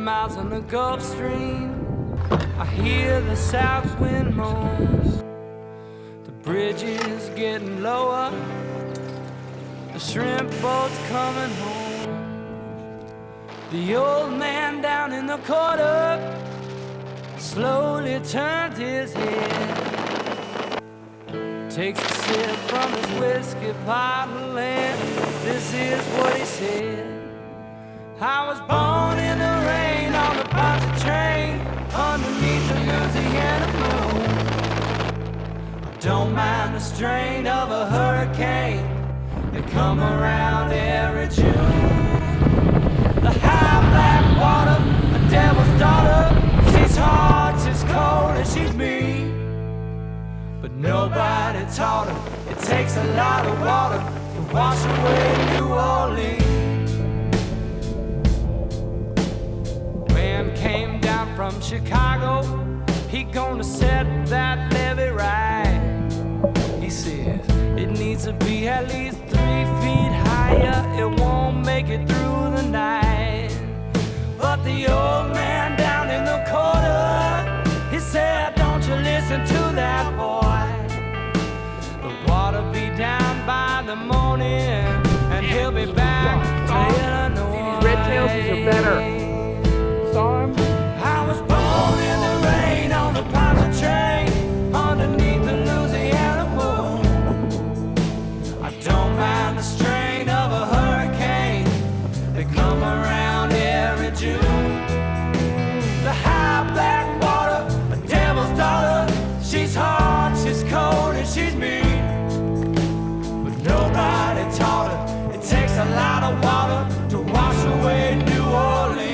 miles on the Gulf Stream, I hear the south wind moans. The bridge is getting lower, the shrimp boat's coming home. The old man down in the corner slowly turns his head, takes a sip from his whiskey bottle, and this is what he said. I was born in the rain on the Poncha train underneath the Louisiana moon. Don't mind the strain of a hurricane, they come around every June. The high black water, the devil's daughter, she's hard, she's cold, and she's mean. But nobody taught her it takes a lot of water to wash away New Orleans. Man came down from Chicago, he gonna set that levee right. He says it needs to be at least 3 feet higher, it won't make it through the night. But the old man down in the corner, he said, don't you listen to that boy. The water be down by the morning, and he'll be back to Illinois. Red tails are better. Saw him? I was born in the rain on the Poncha train underneath the Louisiana moon. I don't mind the strain of a hurricane, they come around every June. The high black water, a devil's daughter, she's hard, she's cold, and she's mean. But nobody taught her it takes a lot of water to wash away New Orleans.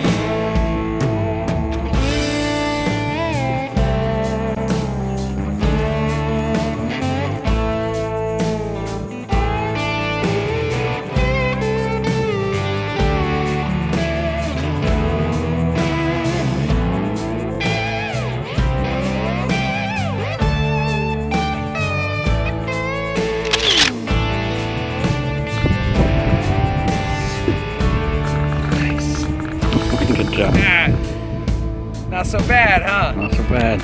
Good job. Yeah. Not so bad, huh? Not so bad.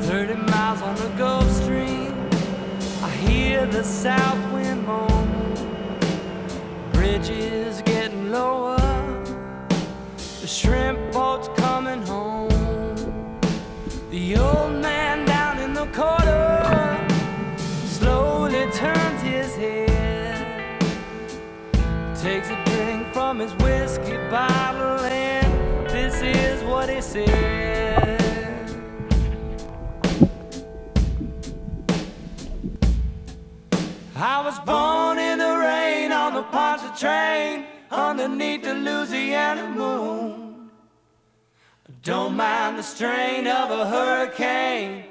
30 miles on the Gulf Stream, I hear the south wind moan. Bridge is getting lower, the shrimp boat's coming home. The old man down in the corner slowly turns his head, takes a drink from his whiskey bottle, and this is what he said. I was born in the rain on the Poncha train underneath the Louisiana moon. Don't mind the strain of a hurricane,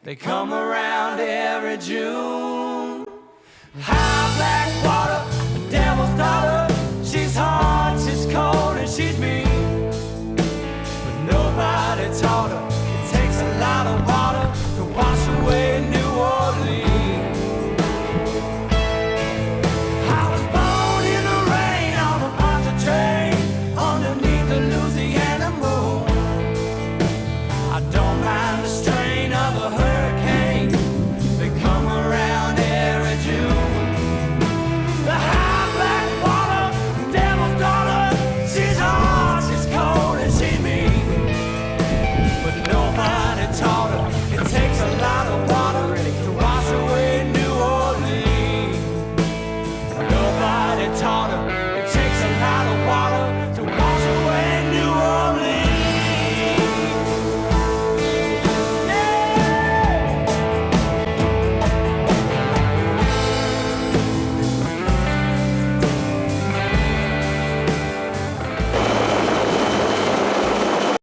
they come around every June. High black water, the devil's daughter, she's hard, she's cold, and she's mean. But nobody taught her